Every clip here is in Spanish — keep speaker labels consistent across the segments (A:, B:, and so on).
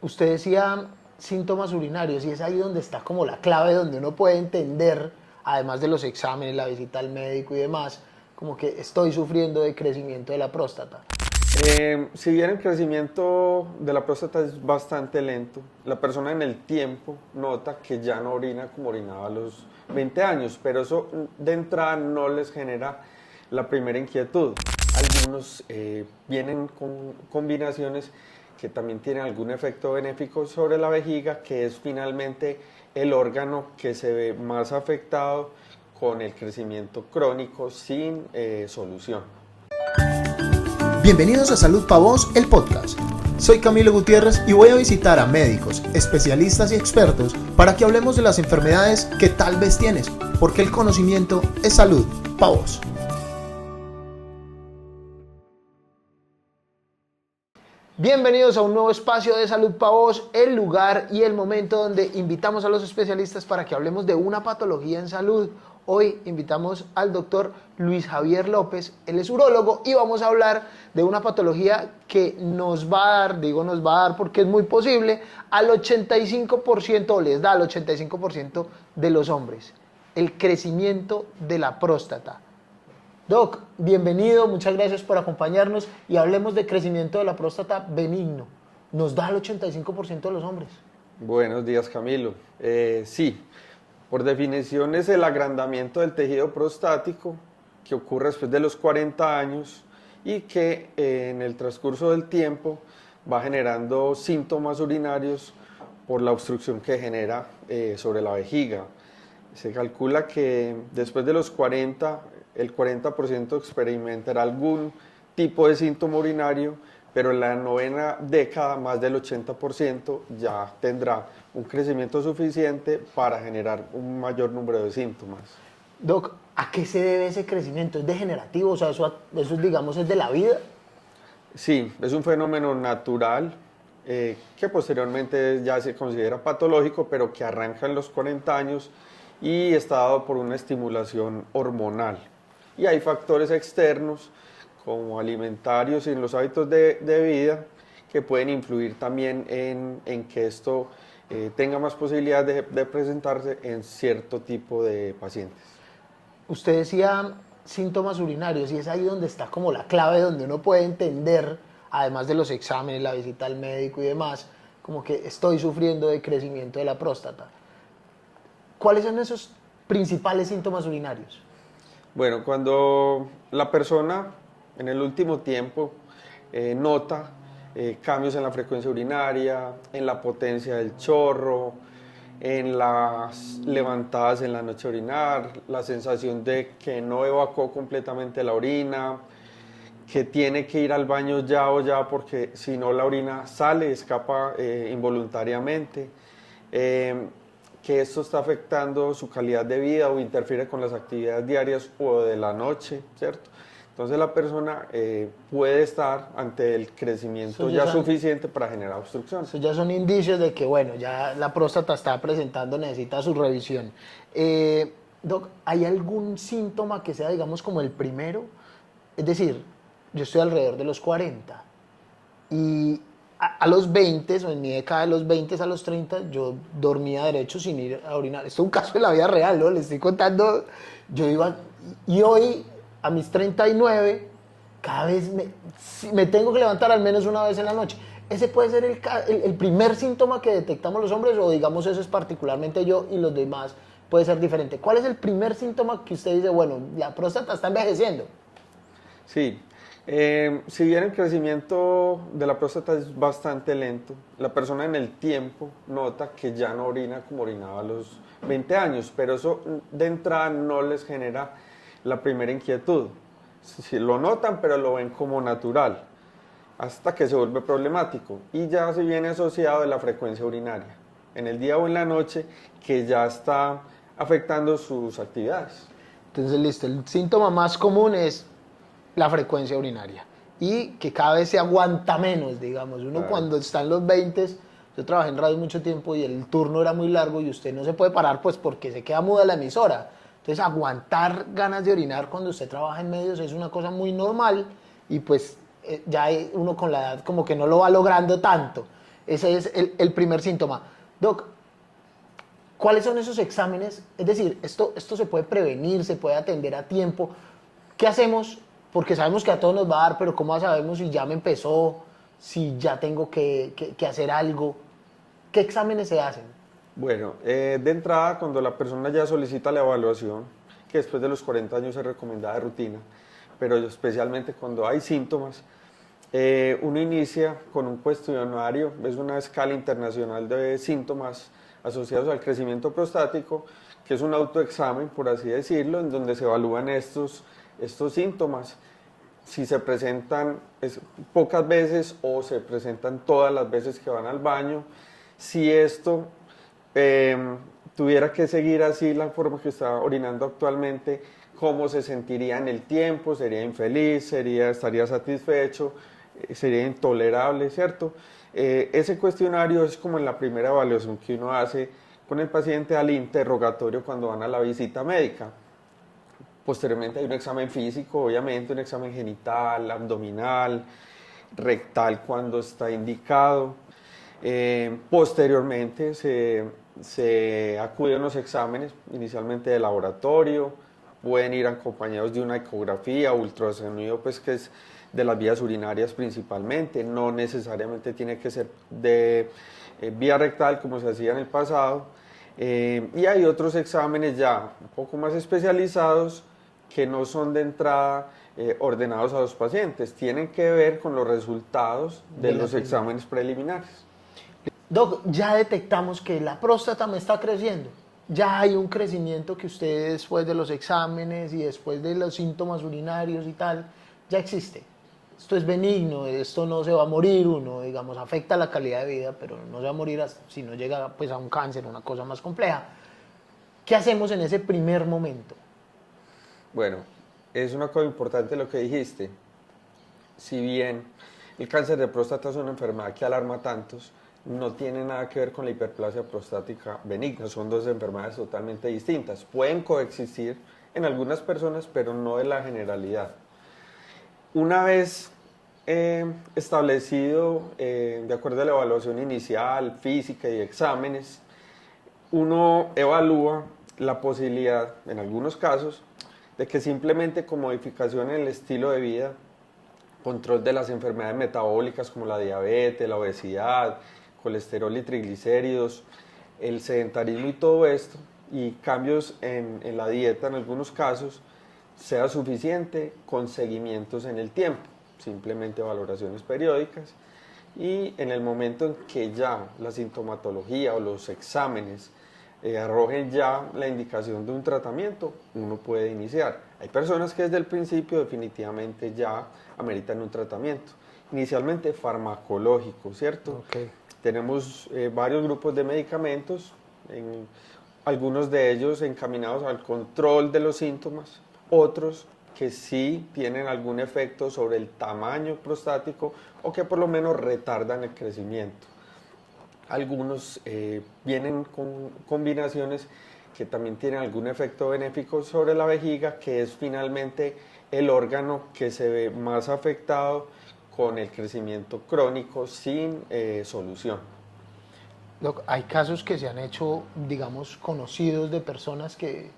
A: Usted decía síntomas urinarios y es ahí donde está como la clave, donde uno puede entender, además de los exámenes, la visita al médico y demás, como que estoy sufriendo de crecimiento de la próstata.
B: Si bien el crecimiento de la próstata es bastante lento, la persona en el tiempo nota que ya no orina como orinaba a los 20 años, pero eso de entrada no les genera la primera inquietud. Algunos vienen con combinaciones que también tienen algún efecto benéfico sobre la vejiga, que es finalmente el órgano que se ve más afectado con el crecimiento crónico sin solución.
C: Bienvenidos a Salud Pa' Vos, el podcast. Soy Camilo Gutiérrez y voy a visitar a médicos, especialistas y expertos para que hablemos de las enfermedades que tal vez tienes, porque el conocimiento es salud pa' vos.
A: Bienvenidos a un nuevo espacio de Salud Pa' Vos, el lugar y el momento donde invitamos a los especialistas para que hablemos de una patología en salud. Hoy invitamos al doctor Luis Javier López, él es urólogo y vamos a hablar de una patología que nos va a dar, digo nos va a dar porque es muy posible, al 85% o les da al 85% de los hombres, el crecimiento de la próstata. Doc, bienvenido, muchas gracias por acompañarnos y hablemos de crecimiento de la próstata benigno. Nos da al 85% de los hombres.
B: Buenos días, Camilo. Sí, por definición es el agrandamiento del tejido prostático que ocurre después de los 40 años y que en el transcurso del tiempo va generando síntomas urinarios por la obstrucción que genera sobre la vejiga. Se calcula que después de los 40, el 40% experimentará algún tipo de síntoma urinario, pero en la novena década más del 80% ya tendrá un crecimiento suficiente para generar un mayor número de síntomas.
A: Doc, ¿a qué se debe ese crecimiento? ¿Es degenerativo? O sea, eso digamos es de la vida.
B: Sí, es un fenómeno natural que posteriormente ya se considera patológico, pero que arranca en los 40 años y está dado por una estimulación hormonal. Y hay factores externos como alimentarios y en los hábitos de vida que pueden influir también en que esto tenga más posibilidades de presentarse en cierto tipo de pacientes.
A: Usted decía síntomas urinarios y es ahí donde está como la clave, donde uno puede entender, además de los exámenes, la visita al médico y demás, como que estoy sufriendo de crecimiento de la próstata. ¿Cuáles son esos principales síntomas urinarios?
B: Bueno, cuando la persona en el último tiempo nota cambios en la frecuencia urinaria, en la potencia del chorro, en las levantadas en la noche a orinar, la sensación de que no evacuó completamente la orina, que tiene que ir al baño ya o ya porque si no la orina sale, escapa involuntariamente, que esto está afectando su calidad de vida o interfiere con las actividades diarias o de la noche, ¿cierto? Entonces la persona puede estar ante el crecimiento ya suficiente para generar obstrucción.
A: Eso ya son indicios de que, bueno, ya la próstata está presentando, necesita su revisión. Doc, ¿hay algún síntoma que sea, digamos, como el primero? Es decir, yo estoy alrededor de los 40 y a los 20, o en mi década de los 20 a los 30, yo dormía derecho sin ir a orinar. Esto es un caso de la vida real, ¿no? Le estoy contando, yo iba, y hoy, a mis 39, cada vez me tengo que levantar al menos una vez en la noche. ¿Ese puede ser el primer síntoma que detectamos los hombres o digamos eso es particularmente yo y los demás puede ser diferente? ¿Cuál es el primer síntoma que usted dice, bueno, la próstata está envejeciendo?
B: Sí, si bien el crecimiento de la próstata es bastante lento, la persona en el tiempo nota que ya no orina como orinaba a los 20 años, pero eso de entrada no les genera la primera inquietud. Si lo notan, pero lo ven como natural, hasta que se vuelve problemático y ya se viene asociado de la frecuencia urinaria, en el día o en la noche, que ya está afectando sus actividades.
A: Entonces, listo, el síntoma más común es la frecuencia urinaria y que cada vez se aguanta menos, digamos. Uno claro. Cuando está en los 20, yo trabajé en radio mucho tiempo y el turno era muy largo y usted no se puede parar pues porque se queda muda la emisora. Entonces aguantar ganas de orinar cuando usted trabaja en medios es una cosa muy normal y pues ya uno con la edad como que no lo va logrando tanto. Ese es el primer síntoma. Doc, ¿cuáles son esos exámenes? Es decir, esto se puede prevenir, se puede atender a tiempo. ¿Qué hacemos? Porque sabemos que a todos nos va a dar, pero ¿cómo sabemos si ya me empezó, si ya tengo que hacer algo? ¿Qué exámenes se hacen?
B: Bueno, de entrada, cuando la persona ya solicita la evaluación, que después de los 40 años es recomendada de rutina, pero especialmente cuando hay síntomas, uno inicia con un cuestionario, es una escala internacional de síntomas asociados al crecimiento prostático, que es un autoexamen, por así decirlo, en donde se evalúan estos síntomas. Si se presentan pocas veces o se presentan todas las veces que van al baño, si esto tuviera que seguir así la forma que está orinando actualmente, cómo se sentiría en el tiempo, sería infeliz, estaría satisfecho, sería intolerable, ¿cierto? Ese cuestionario es como en la primera evaluación que uno hace con el paciente al interrogatorio cuando van a la visita médica. Posteriormente hay un examen físico, obviamente, un examen genital, abdominal, rectal cuando está indicado. Posteriormente se acude a unos exámenes, inicialmente de laboratorio, pueden ir acompañados de una ecografía, ultrasonido, pues que es de las vías urinarias principalmente, no necesariamente tiene que ser de vía rectal como se hacía en el pasado. Y hay otros exámenes ya un poco más especializados que no son de entrada ordenados a los pacientes, tienen que ver con los resultados de los exámenes preliminares.
A: Doc, ya detectamos que la próstata me está creciendo. Ya hay un crecimiento que usted después de los exámenes y después de los síntomas urinarios y tal, ya existe. Esto es benigno, esto no se va a morir uno, digamos, afecta la calidad de vida, pero no se va a morir si no llega pues, a un cáncer, una cosa más compleja. ¿Qué hacemos en ese primer momento?
B: Bueno, es una cosa importante lo que dijiste. Si bien el cáncer de próstata es una enfermedad que alarma a tantos, no tiene nada que ver con la hiperplasia prostática benigna, son dos enfermedades totalmente distintas. Pueden coexistir en algunas personas, pero no en la generalidad. Una vez establecido, de acuerdo a la evaluación inicial, física y exámenes, uno evalúa la posibilidad, en algunos casos, de que simplemente con modificación en el estilo de vida, control de las enfermedades metabólicas como la diabetes, la obesidad, colesterol y triglicéridos, el sedentarismo y todo esto, y cambios en la dieta en algunos casos, sea suficiente con seguimientos en el tiempo, simplemente valoraciones periódicas, y en el momento en que ya la sintomatología o los exámenes arrojen ya la indicación de un tratamiento, uno puede iniciar. Hay personas que desde el principio definitivamente ya ameritan un tratamiento, inicialmente farmacológico, ¿cierto?
A: Okay.
B: Tenemos varios grupos de medicamentos, algunos de ellos encaminados al control de los síntomas, otros que sí tienen algún efecto sobre el tamaño prostático o que por lo menos retardan el crecimiento. Algunos vienen con combinaciones que también tienen algún efecto benéfico sobre la vejiga, que es finalmente el órgano que se ve más afectado con el crecimiento crónico sin solución.
A: Hay casos que se han hecho, digamos, conocidos de personas que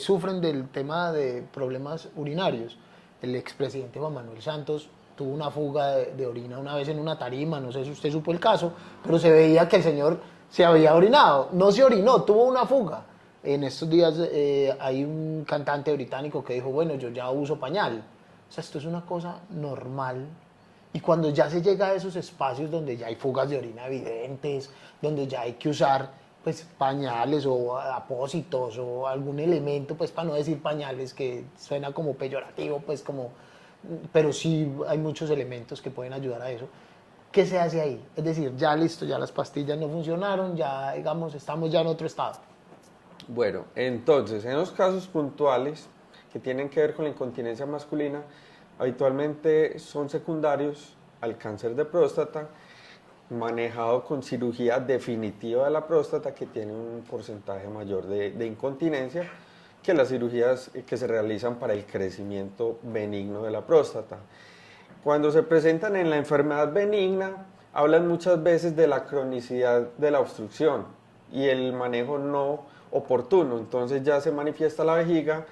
A: sufren del tema de problemas urinarios. El expresidente Juan Manuel Santos tuvo una fuga de orina una vez en una tarima, no sé si usted supo el caso, pero se veía que el señor se había orinado, no se orinó, tuvo una fuga. En estos días hay un cantante británico que dijo, bueno, yo ya uso pañal. O sea, esto es una cosa normal. Y cuando ya se llega a esos espacios donde ya hay fugas de orina evidentes, donde ya hay que usar pues pañales o apósitos o algún elemento, pues para no decir pañales, que suena como peyorativo, pues como, pero sí hay muchos elementos que pueden ayudar a eso. ¿Qué se hace ahí? Es decir, ya listo, ya las pastillas no funcionaron, ya digamos, estamos ya en otro estado.
B: Bueno, entonces, en los casos puntuales que tienen que ver con la incontinencia masculina, habitualmente son secundarios al cáncer de próstata, manejado con cirugía definitiva de la próstata, que tiene un porcentaje mayor de incontinencia que las cirugías que se realizan para el crecimiento benigno de la próstata. Cuando se presentan en la enfermedad benigna, hablan muchas veces de la cronicidad de la obstrucción y el manejo no oportuno. Entonces ya se manifiesta la vejiga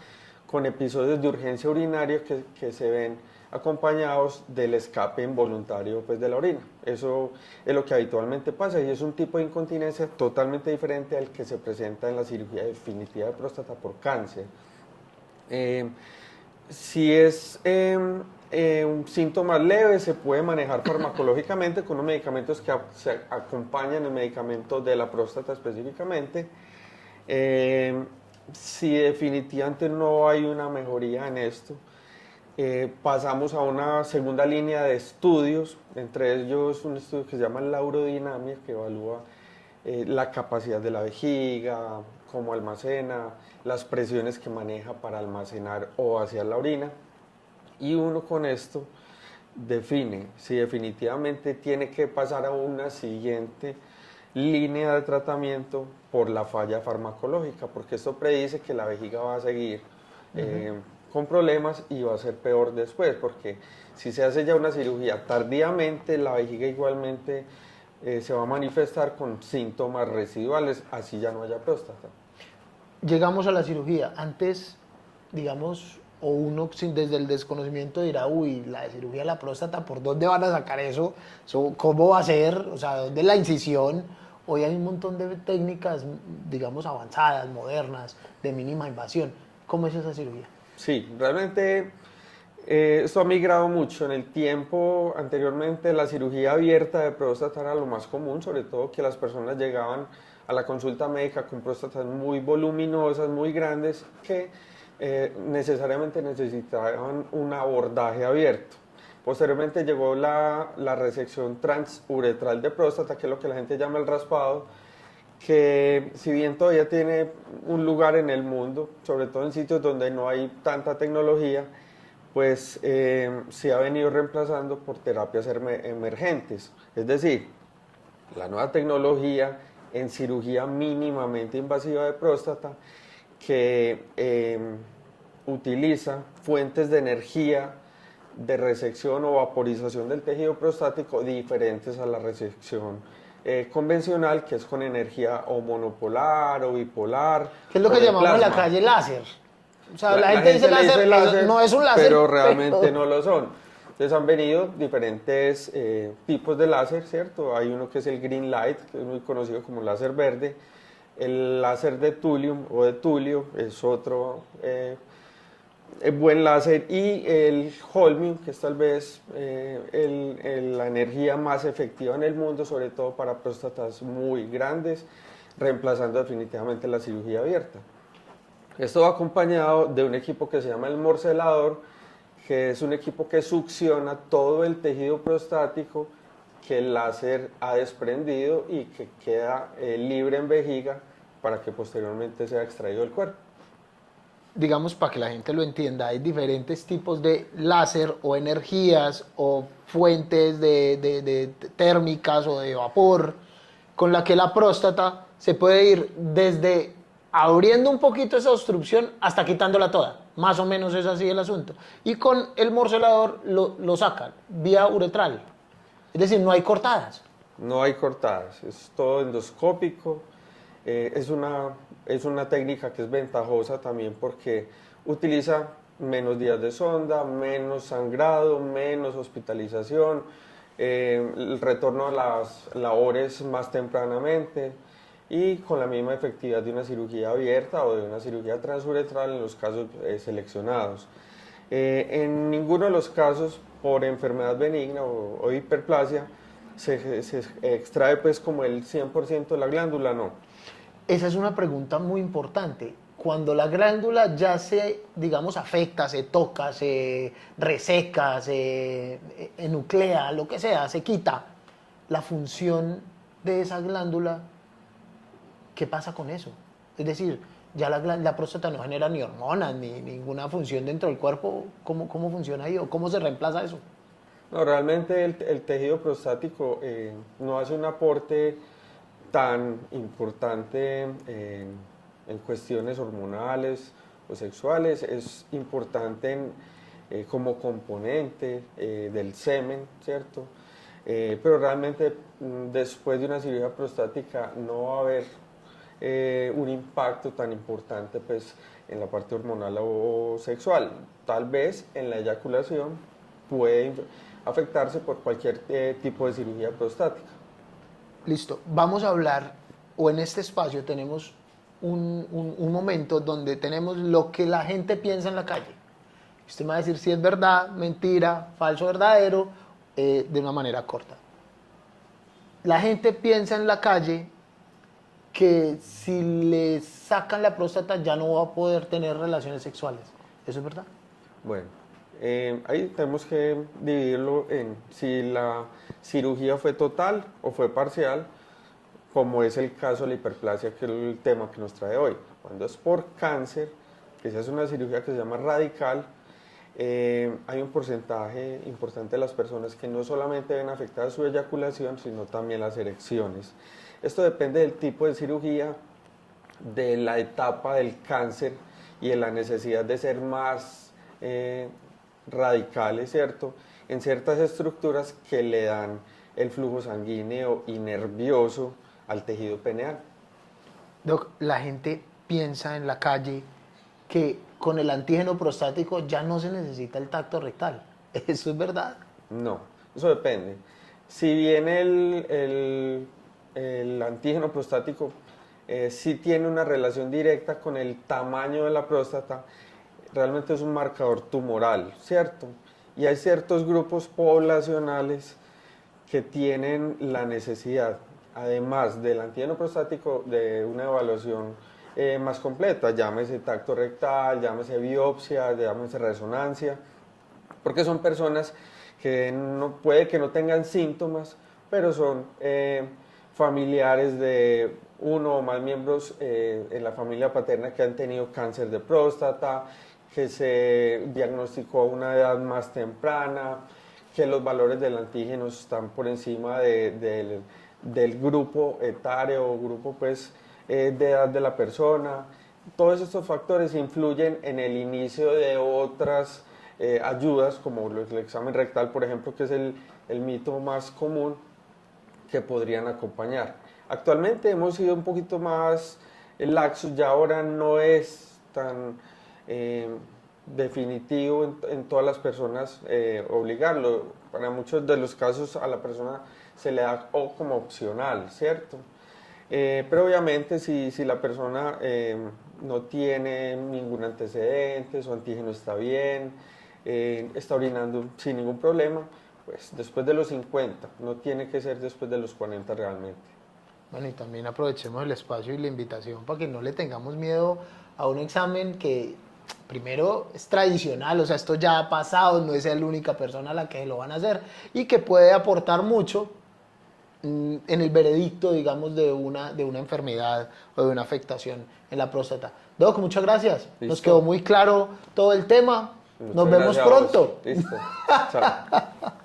B: con episodios de urgencia urinaria que se ven acompañados del escape involuntario pues, de la orina. Eso es lo que habitualmente pasa y es un tipo de incontinencia totalmente diferente al que se presenta en la cirugía definitiva de próstata por cáncer. Si es un síntoma leve, se puede manejar farmacológicamente con unos medicamentos que se acompañan el medicamento de la próstata específicamente. Si definitivamente no hay una mejoría en esto, pasamos a una segunda línea de estudios, entre ellos un estudio que se llama la urodinamia, que evalúa la capacidad de la vejiga, cómo almacena, las presiones que maneja para almacenar o vaciar la orina, y uno con esto define si definitivamente tiene que pasar a una siguiente línea de tratamiento por la falla farmacológica, porque esto predice que la vejiga va a seguir con problemas y va a ser peor después, porque si se hace ya una cirugía tardíamente, la vejiga igualmente se va a manifestar con síntomas residuales, así ya no haya próstata.
A: Llegamos a la cirugía. Antes, digamos, o uno desde el desconocimiento dirá, uy, la cirugía de la próstata, ¿por dónde van a sacar eso? ¿Cómo va a ser? O sea, ¿dónde es la incisión? Hoy hay un montón de técnicas, digamos, avanzadas, modernas, de mínima invasión. ¿Cómo es esa cirugía?
B: Sí, realmente esto ha migrado mucho. En el tiempo anteriormente la cirugía abierta de próstata era lo más común, sobre todo que las personas llegaban a la consulta médica con próstatas muy voluminosas, muy grandes, que necesariamente necesitaban un abordaje abierto. Posteriormente llegó la resección transuretral de próstata, que es lo que la gente llama el raspado, que si bien todavía tiene un lugar en el mundo, sobre todo en sitios donde no hay tanta tecnología, pues se ha venido reemplazando por terapias emergentes. Es decir, la nueva tecnología en cirugía mínimamente invasiva de próstata que utiliza fuentes de energía de resección o vaporización del tejido prostático diferentes a la resección convencional, que es con energía o monopolar o bipolar.
A: ¿Qué es lo que llamamos en la calle láser? O sea, la gente dice láser, no es un láser,
B: pero realmente no lo son. Entonces han venido diferentes tipos de láser, ¿cierto? Hay uno que es el green light, que es muy conocido como láser verde. El láser de thulium o de tulio es otro buen láser, y el holmium, que es tal vez la energía más efectiva en el mundo, sobre todo para próstatas muy grandes, reemplazando definitivamente la cirugía abierta. Esto va acompañado de un equipo que se llama el morcelador, que es un equipo que succiona todo el tejido prostático que el láser ha desprendido y que queda libre en vejiga para que posteriormente sea extraído del cuerpo.
A: Digamos, para que la gente lo entienda, hay diferentes tipos de láser o energías o fuentes de térmicas o de vapor con la que la próstata se puede ir desde abriendo un poquito esa obstrucción hasta quitándola toda. Más o menos es así el asunto. Y con el morcelador lo sacan vía uretral. Es decir, no hay cortadas.
B: No hay cortadas, es todo endoscópico. Es una técnica que es ventajosa también porque utiliza menos días de sonda, menos sangrado, menos hospitalización, el retorno a las labores más tempranamente y con la misma efectividad de una cirugía abierta o de una cirugía transuretral en los casos seleccionados. En ninguno de los casos, por enfermedad benigna o hiperplasia, se extrae pues como el 100% de la glándula, no.
A: Esa es una pregunta muy importante. Cuando la glándula ya se, digamos, afecta, se toca, se reseca, se enuclea, lo que sea, se quita la función de esa glándula, ¿qué pasa con eso? Es decir, ya la próstata no genera ni hormonas, ni ninguna función dentro del cuerpo. ¿Cómo funciona ahí o cómo se reemplaza eso?
B: No, realmente el tejido prostático no hace un aporte tan importante en cuestiones hormonales o sexuales. Es importante como componente del semen, ¿cierto? pero realmente después de una cirugía prostática no va a haber un impacto tan importante pues, en la parte hormonal o sexual. Tal vez en la eyaculación puede afectarse por cualquier tipo de cirugía prostática.
A: Listo, vamos a hablar, o en este espacio tenemos un momento donde tenemos lo que la gente piensa en la calle. Usted me va a decir si es verdad, mentira, falso, verdadero, de una manera corta. La gente piensa en la calle que si le sacan la próstata ya no va a poder tener relaciones sexuales. ¿Eso es verdad?
B: Bueno, ahí tenemos que dividirlo en si la cirugía fue total o fue parcial, como es el caso de la hiperplasia, que es el tema que nos trae hoy. Cuando es por cáncer, que se hace una cirugía que se llama radical, hay un porcentaje importante de las personas que no solamente ven afectada su eyaculación, sino también las erecciones. Esto depende del tipo de cirugía, de la etapa del cáncer y de la necesidad de ser más radicales, ¿cierto? En ciertas estructuras que le dan el flujo sanguíneo y nervioso al tejido peneal.
A: Doc, la gente piensa en la calle que con el antígeno prostático ya no se necesita el tacto rectal. ¿Eso es verdad?
B: No, eso depende. Si bien el antígeno prostático sí tiene una relación directa con el tamaño de la próstata, realmente es un marcador tumoral, ¿cierto? Y hay ciertos grupos poblacionales que tienen la necesidad, además del antígeno prostático, de una evaluación más completa, llámese tacto rectal, llámese biopsia, llámese resonancia, porque son personas que puede que no tengan síntomas, pero son familiares de uno o más miembros en la familia paterna que han tenido cáncer de próstata, que se diagnosticó a una edad más temprana, que los valores del antígeno están por encima del grupo etario o grupo pues, de edad de la persona. Todos estos factores influyen en el inicio de otras ayudas, como el examen rectal, por ejemplo, que es el mito más común, que podrían acompañar. Actualmente hemos sido un poquito más laxos, ya ahora no es tan definitivo en todas las personas obligarlo. Para muchos de los casos a la persona se le da como opcional, ¿cierto? Pero obviamente si la persona no tiene ningún antecedente, su antígeno está bien, está orinando sin ningún problema, pues después de los 50, no tiene que ser después de los 40 realmente.
A: Bueno, y también aprovechemos el espacio y la invitación para que no le tengamos miedo a un examen que primero es tradicional, o sea, esto ya ha pasado, no es la única persona a la que lo van a hacer y que puede aportar mucho en el veredicto, digamos, de una enfermedad o de una afectación en la próstata. Doc, muchas gracias.
B: Listo.
A: Nos quedó muy claro todo el tema. Nos vemos pronto.
B: Listo. Chao.